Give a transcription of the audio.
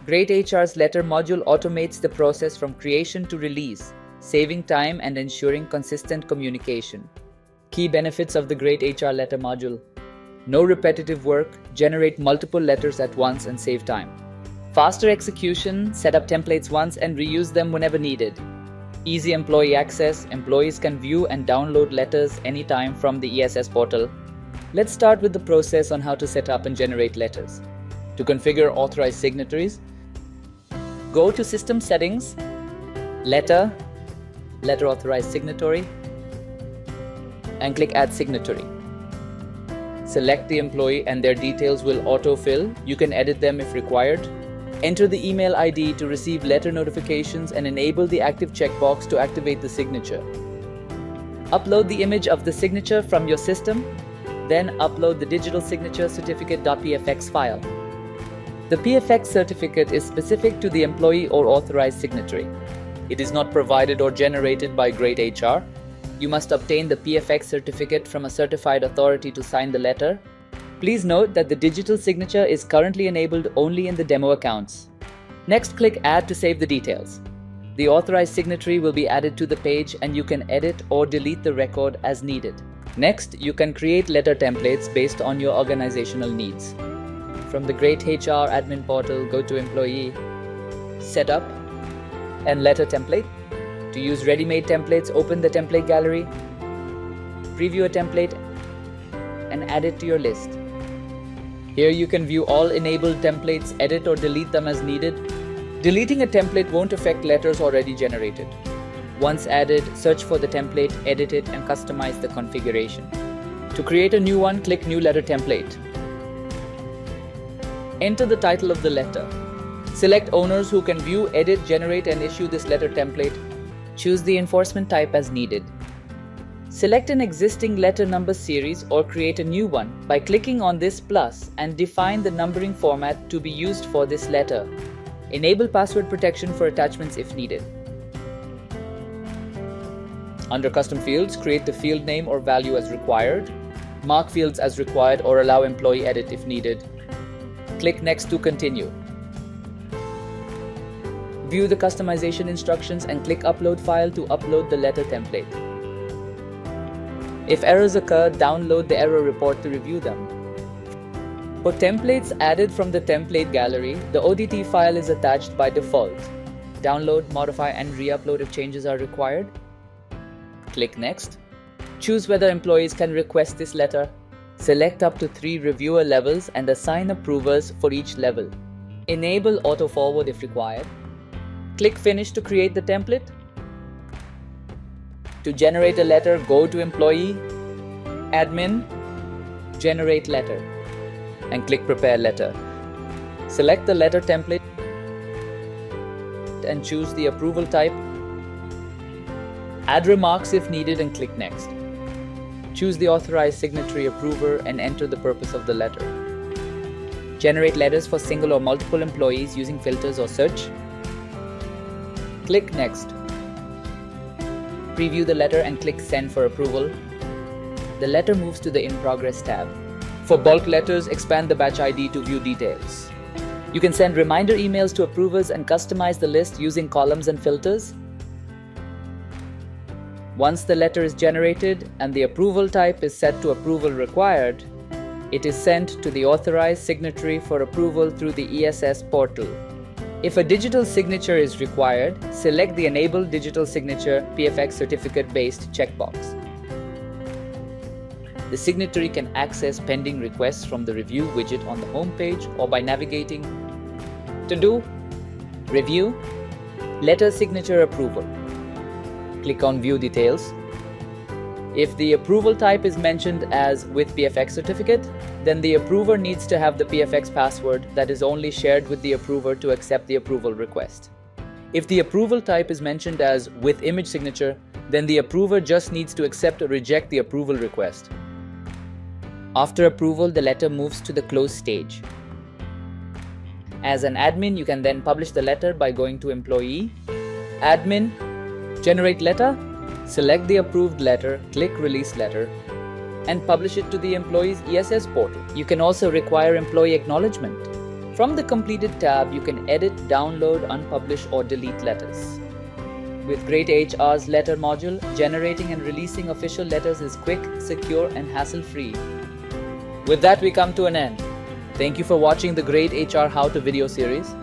greytHR's letter module automates the process from creation to release, saving time and ensuring consistent communication. Key benefits of the greytHR letter module: no repetitive work, generate multiple letters at once and save time. Faster execution, set up templates once and reuse them whenever needed. Easy employee access, employees can view and download letters anytime from the ESS portal. Let's start with the process on how to set up and generate letters. To configure authorized signatories, go to System Settings, Letter Authorized Signatory, and click Add Signatory. Select the employee and their details will autofill. You can edit them if required. Enter the email ID to receive letter notifications and enable the active checkbox to activate the signature. Upload the image of the signature from your system, then upload the digital signature certificate.pfx file. The PFX certificate is specific to the employee or authorized signatory. It is not provided or generated by greytHR. You must obtain the PFX certificate from a certified authority to sign the letter. Please note that the digital signature is currently enabled only in the demo accounts. Next, click Add to save the details. The authorized signatory will be added to the page and you can edit or delete the record as needed. Next, you can create letter templates based on your organizational needs. From the greytHR admin portal, go to Employee, Setup, and Letter Template. To use ready-made templates, open the template gallery, preview a template, and add it to your list. Here you can view all enabled templates, edit or delete them as needed. Deleting a template won't affect letters already generated. Once added, search for the template, edit it, and customize the configuration. To create a new one, click New Letter Template. Enter the title of the letter. Select owners who can view, edit, generate, and issue this letter template. Choose the enforcement type as needed. Select an existing letter number series or create a new one by clicking on this plus and define the numbering format to be used for this letter. Enable password protection for attachments if needed. Under Custom Fields, create the field name or value as required. Mark fields as required or allow employee edit if needed. Click Next to continue. View the customization instructions and click Upload File to upload the letter template. If errors occur, download the error report to review them. For templates added from the template gallery, the ODT file is attached by default. Download, modify, and re-upload if changes are required. Click Next. Choose whether employees can request this letter. Select up to 3 reviewer levels and assign approvers for each level. Enable auto-forward if required. Click Finish to create the template. To generate a letter, go to Employee, Admin, Generate Letter, and click Prepare Letter. Select the letter template and choose the approval type. Add remarks if needed and click Next. Choose the authorized signatory approver and enter the purpose of the letter. Generate letters for single or multiple employees using filters or search. Click Next. Preview the letter and click Send for approval. The letter moves to the In Progress tab. For bulk letters, expand the batch ID to view details. You can send reminder emails to approvers and customize the list using columns and filters. Once the letter is generated and the approval type is set to Approval Required, it is sent to the authorized signatory for approval through the ESS portal. If a digital signature is required, select the Enable Digital Signature PFX Certificate-based checkbox. The signatory can access pending requests from the Review widget on the home page or by navigating To Do, Review, Letter Signature Approval. Click on View Details. If the approval type is mentioned as with PFX certificate, then the approver needs to have the PFX password that is only shared with the approver to accept the approval request. If the approval type is mentioned as with image signature, then the approver just needs to accept or reject the approval request. After approval, the letter moves to the close stage. As an admin, you can then publish the letter by going to Employee, Admin, Generate Letter, select the approved letter, click Release Letter, and publish it to the employee's ESS portal. You can also require employee acknowledgement. From the Completed tab, you can edit, download, unpublish, or delete letters. With greytHR's letter module, generating and releasing official letters is quick, secure, and hassle-free. With that, we come to an end. Thank you for watching the greytHR How to video series.